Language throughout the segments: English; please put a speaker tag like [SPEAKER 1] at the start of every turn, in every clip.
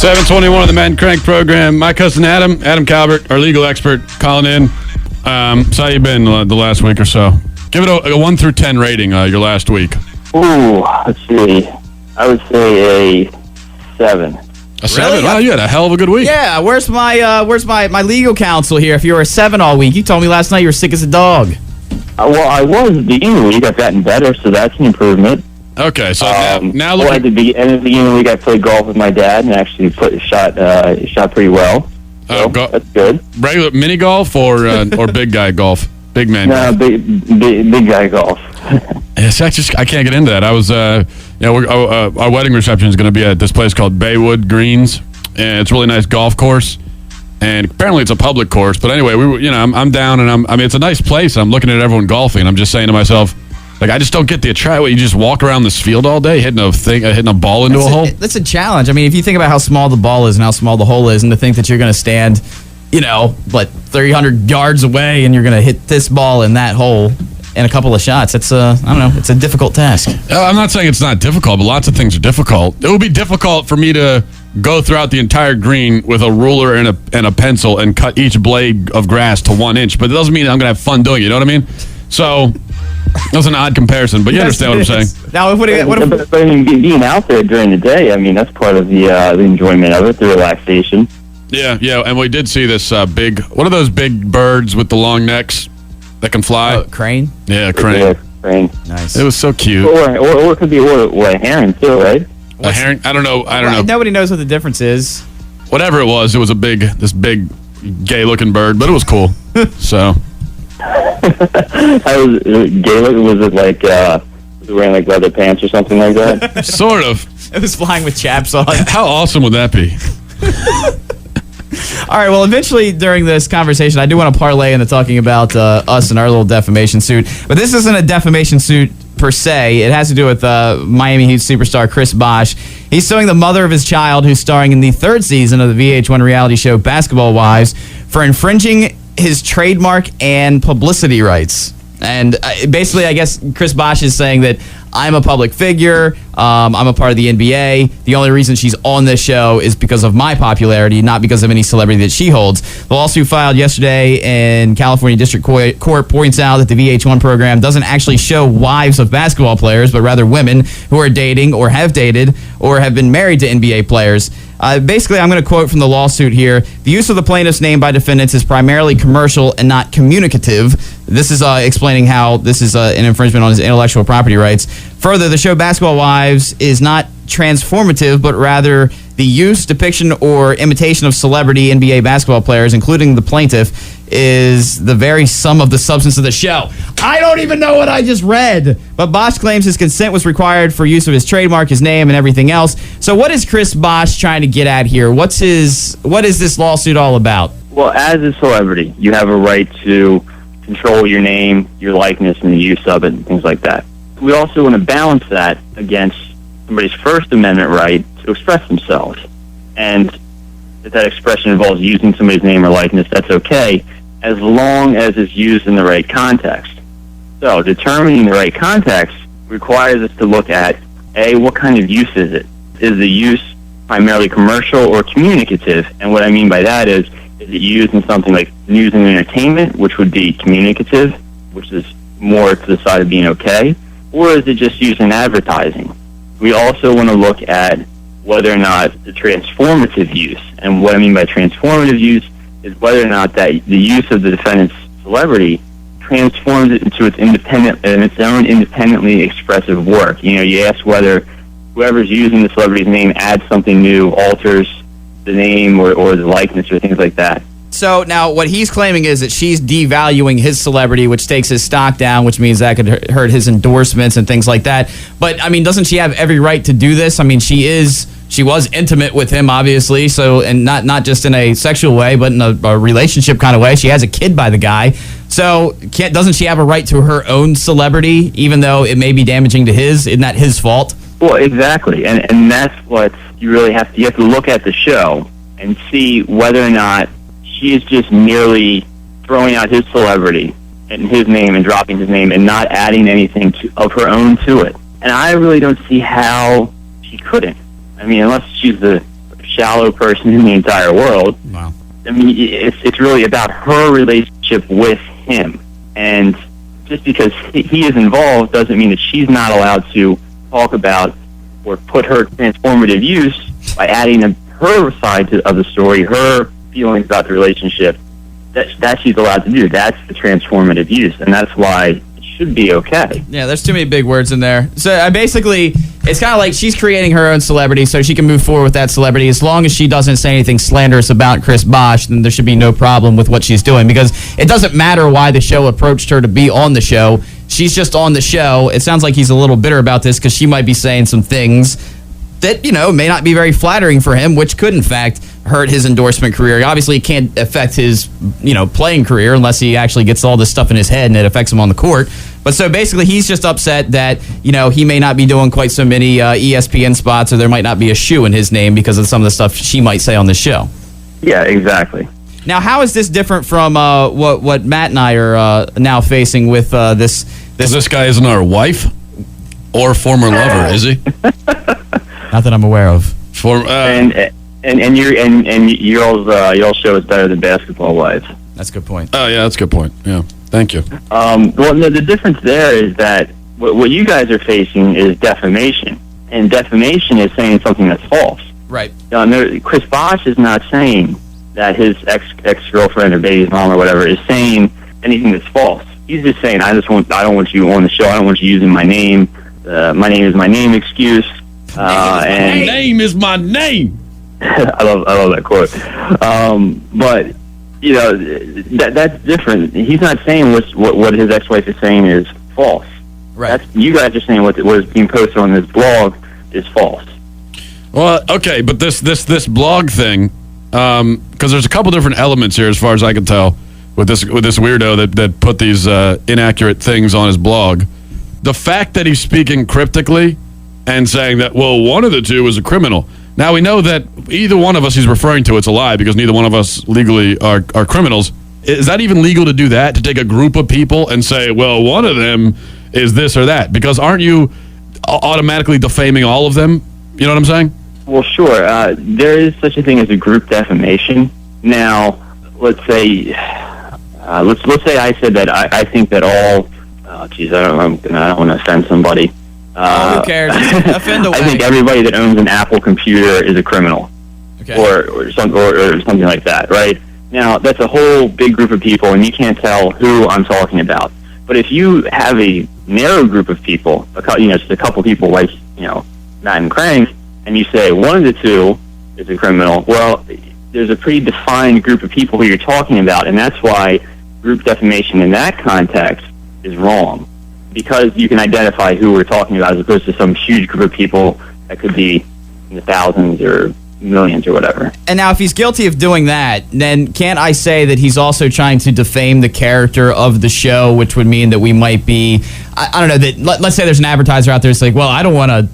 [SPEAKER 1] 721 of the Matt and Crank program. My cousin Adam Calvert, our legal expert, calling in. So how you been the last week or so? Give it a 1 through 10 rating your last week.
[SPEAKER 2] Ooh, let's see. I would say a 7.
[SPEAKER 1] A 7?
[SPEAKER 3] Really?
[SPEAKER 1] Wow, you had a hell of a good week.
[SPEAKER 3] Yeah, where's my legal counsel here? If you were a 7 all week, you told me last night you were sick as a dog.
[SPEAKER 2] Well, I was at the beginning of the week. I've gotten better, so that's an improvement.
[SPEAKER 1] Okay, so now
[SPEAKER 2] well,
[SPEAKER 1] look
[SPEAKER 2] at the beginning of the week, I played golf with my dad and actually shot pretty well. So that's good.
[SPEAKER 1] Regular mini golf or big guy golf? Big man golf?
[SPEAKER 2] No, big guy golf.
[SPEAKER 1] Yes, I can't get into that. I was, our wedding reception is going to be at this place called Baywood Greens, and it's a really nice golf course. And apparently it's a public course. But anyway, I'm down, and it's a nice place. I'm looking at everyone golfing. I'm just saying to myself, like, I just don't get the attraction. You just walk around this field all day hitting a ball into a hole.
[SPEAKER 3] That's a challenge. I mean, if you think about how small the ball is and how small the hole is, and to think that you're going to stand, 300 yards away and you're going to hit this ball in that hole in a couple of shots, it's a difficult task.
[SPEAKER 1] I'm not saying it's not difficult, but lots of things are difficult. It would be difficult for me to go throughout the entire green with a ruler and a pencil and cut each blade of grass to 1 inch, but it doesn't mean I'm going to have fun doing it, you know what I mean? So that's an odd comparison, but you understand what I'm saying.
[SPEAKER 3] Now,
[SPEAKER 2] But I mean, being out there during the day, I mean, that's part of the enjoyment of it, the relaxation.
[SPEAKER 1] Yeah, and we did see this what are those big birds with the long necks that can fly?
[SPEAKER 3] Oh, crane?
[SPEAKER 1] Yeah, crane.
[SPEAKER 2] Yeah, crane.
[SPEAKER 3] Nice.
[SPEAKER 1] It was so cute.
[SPEAKER 2] Or it could be a heron, too, right?
[SPEAKER 1] A heron? I don't know.
[SPEAKER 3] Nobody knows what the difference is.
[SPEAKER 1] Whatever it was this big gay-looking bird, but it was cool. So...
[SPEAKER 2] How was Gaelic? Was it like was it wearing like leather pants or something like that?
[SPEAKER 1] Sort of.
[SPEAKER 3] It was flying with chaps on.
[SPEAKER 1] How awesome would that be?
[SPEAKER 3] All right, well, eventually during this conversation, I do want to parlay into talking about us and our little defamation suit. But this isn't a defamation suit per se. It has to do with Miami Heat superstar Chris Bosh. He's suing the mother of his child, who's starring in the 3rd season of the VH1 reality show Basketball Wives, for infringing his trademark and publicity rights. And basically, I guess Chris Bosh is saying that I'm a public figure, I'm a part of the NBA. The only reason she's on this show is because of my popularity, not because of any celebrity that she holds. The lawsuit filed yesterday in California District Court points out that the VH1 program doesn't actually show wives of basketball players, but rather women who are dating or have dated or have been married to NBA players. Basically, I'm going to quote from the lawsuit here. The use of the plaintiff's name by defendants is primarily commercial and not communicative. This is explaining how this is an infringement on his intellectual property rights. Further, the show Basketball Wives is not transformative, but rather the use, depiction, or imitation of celebrity NBA basketball players, including the plaintiff, is the very sum of the substance of the show. I don't even know what I just read. But Bosh claims his consent was required for use of his trademark, his name, and everything else. So what is Chris Bosh trying to get at here? What is this lawsuit all about?
[SPEAKER 2] Well, as a celebrity, you have a right to control your name, your likeness, and the use of it, and things like that. We also want to balance that against somebody's First Amendment right to express themselves. And if that expression involves using somebody's name or likeness, that's okay, as long as it's used in the right context. So determining the right context requires us to look at, A, what kind of use is it? Is the use primarily commercial or communicative? And what I mean by that is it used in something like news and entertainment, which would be communicative, which is more to the side of being okay? Or is it just used in advertising? We also want to look at whether or not the transformative use, and what I mean by transformative use is whether or not that the use of the defendant's celebrity transforms it into its own independently expressive work. You ask whether whoever's using the celebrity's name adds something new, alters the name or the likeness or things like that.
[SPEAKER 3] So now what he's claiming is that she's devaluing his celebrity, which takes his stock down, which means that could hurt his endorsements and things like that. But, I mean, doesn't she have every right to do this? I mean, she was intimate with him, obviously, so, and not just in a sexual way, but in a relationship kind of way. She has a kid by the guy. So doesn't she have a right to her own celebrity, even though it may be damaging to his? Isn't that his fault?
[SPEAKER 2] Well, exactly. And that's what you really have to look at the show and see whether or not she is just merely throwing out his celebrity and his name and dropping his name and not adding anything of her own to it. And I really don't see how she couldn't. I mean, unless she's shallow person in the entire world.
[SPEAKER 1] Wow.
[SPEAKER 2] I mean, it's really about her relationship with him. And just because he is involved doesn't mean that she's not allowed to talk about or put her transformative use by adding her side of the story, her feelings about the relationship. That she's allowed to do. That's the transformative use, and that's why it should be okay.
[SPEAKER 3] Yeah, there's too many big words in there. So basically, it's kind of like she's creating her own celebrity so she can move forward with that celebrity. As long as she doesn't say anything slanderous about Chris Bosh, then there should be no problem with what she's doing, because it doesn't matter why the show approached her to be on the show. She's just on the show. It sounds like he's a little bitter about this because she might be saying some things that, may not be very flattering for him, which could, in fact, hurt his endorsement career. Obviously, it can't affect his, playing career unless he actually gets all this stuff in his head and it affects him on the court. But so basically, he's just upset that, he may not be doing quite so many ESPN spots, or there might not be a shoe in his name because of some of the stuff she might say on the show.
[SPEAKER 2] Yeah, exactly.
[SPEAKER 3] Now, how is this different from what Matt and I are now facing with this?
[SPEAKER 1] This guy isn't our wife or former lover, is he?
[SPEAKER 3] Not that I'm aware of.
[SPEAKER 2] And y'all's show is better than Basketball Wives.
[SPEAKER 3] That's a good point.
[SPEAKER 1] Oh yeah, that's a good point. Yeah, thank you.
[SPEAKER 2] Well, no, the difference there is that what you guys are facing is defamation, and defamation is saying something that's false.
[SPEAKER 3] Right.
[SPEAKER 2] Chris Bosh is not saying that his ex-girlfriend or baby's mom or whatever is saying anything that's false. He's just saying, I don't want you on the show. I don't want you using my name. My name is my name excuse.
[SPEAKER 1] My name is my name.
[SPEAKER 2] I love that quote. But that's different. He's not saying what his ex-wife is saying is false.
[SPEAKER 3] Right.
[SPEAKER 2] You guys are saying what is being posted on this blog is false.
[SPEAKER 1] Well, okay, but this blog thing, because there's a couple different elements here, as far as I can tell, with this weirdo that put these inaccurate things on his blog. The fact that he's speaking cryptically and saying that, well, one of the two is a criminal. Now, we know that either one of us he's referring to, it's a lie, because neither one of us legally are criminals. Is that even legal to do that, to take a group of people and say, well, one of them is this or that? Because aren't you automatically defaming all of them? You know what I'm saying?
[SPEAKER 2] Well, sure. There is such a thing as a group defamation. Now, let's say I said that I think that all... Oh, geez, I don't want to offend somebody.
[SPEAKER 3] Who cares? Offend away.
[SPEAKER 2] I think everybody that owns an Apple computer is a criminal,
[SPEAKER 3] okay,
[SPEAKER 2] or something like that, right? Now, that's a whole big group of people, and you can't tell who I'm talking about. But if you have a narrow group of people, just a couple people like Matt and Crank, and you say one of the two is a criminal, well, there's a pretty defined group of people who you're talking about, and that's why group defamation in that context is wrong, because you can identify who we're talking about as opposed to some huge group of people that could be in the thousands or millions or whatever.
[SPEAKER 3] And now, if he's guilty of doing that, then can't I say that he's also trying to defame the character of the show, which would mean that we might be, I don't know, that let's say there's an advertiser out there that's like, well, I don't want to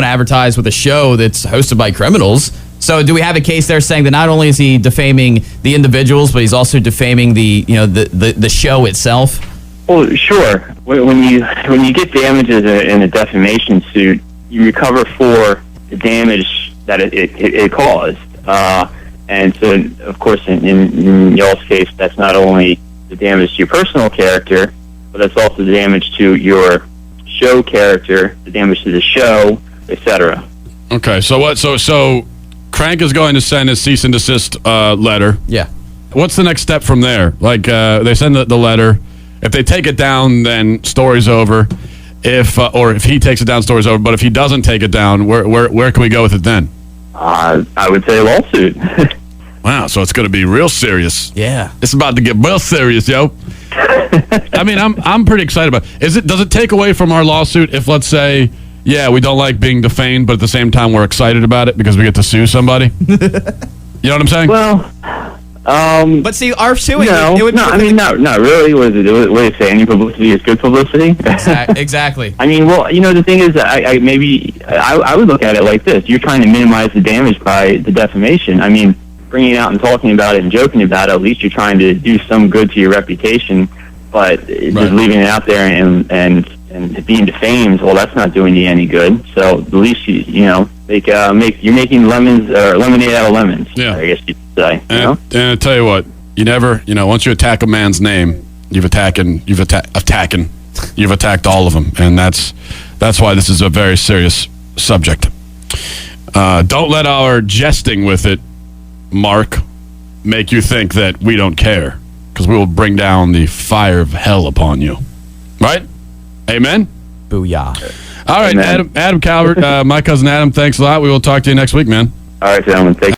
[SPEAKER 3] advertise with a show that's hosted by criminals. So do we have a case there saying that not only is he defaming the individuals, but he's also defaming the show itself?
[SPEAKER 2] Well, sure. When you get damages in a defamation suit, you recover for the damage that it caused. And so, of course, in y'all's case, that's not only the damage to your personal character, but that's also the damage to your show character, the damage to the show, etc.
[SPEAKER 1] Okay, so what? So Crank is going to send a cease and desist letter.
[SPEAKER 3] Yeah.
[SPEAKER 1] What's the next step from there? Like, they send the letter. If they take it down, then story's over. If he takes it down, story's over. But if he doesn't take it down, where can we go with it then?
[SPEAKER 2] I would say a lawsuit.
[SPEAKER 1] Wow, so it's going to be real serious.
[SPEAKER 3] Yeah,
[SPEAKER 1] it's about to get real serious, yo. I mean, I'm pretty excited about it. Does it take away from our lawsuit if, let's say, yeah, we don't like being defamed, but at the same time we're excited about it because we get to sue somebody? You know what I'm saying?
[SPEAKER 2] Well,
[SPEAKER 3] but see, our suing
[SPEAKER 2] not really. What do they say? Any publicity is good publicity.
[SPEAKER 3] Exactly.
[SPEAKER 2] I mean, well, the thing is, I would look at it like this: you're trying to minimize the damage by the defamation. I mean, bringing it out and talking about it and joking about it, at least you're trying to do some good to your reputation. But just leaving it out there and being defamed, well, that's not doing you any good. So at least you you're making lemons or lemonade out of lemons.
[SPEAKER 1] Yeah.
[SPEAKER 2] I guess you'd say.
[SPEAKER 1] And I tell you what, you never, once you attack a man's name, you've attacked all of them, and that's why this is a very serious subject. Don't let our jesting with it, Mark, make you think that we don't care, because we will bring down the fire of hell upon you. Right? Amen?
[SPEAKER 3] Booyah.
[SPEAKER 1] All right,
[SPEAKER 2] Amen.
[SPEAKER 1] Adam Calvert, my cousin Adam, thanks a lot. We will talk to you next week, man.
[SPEAKER 2] All right, gentlemen. Take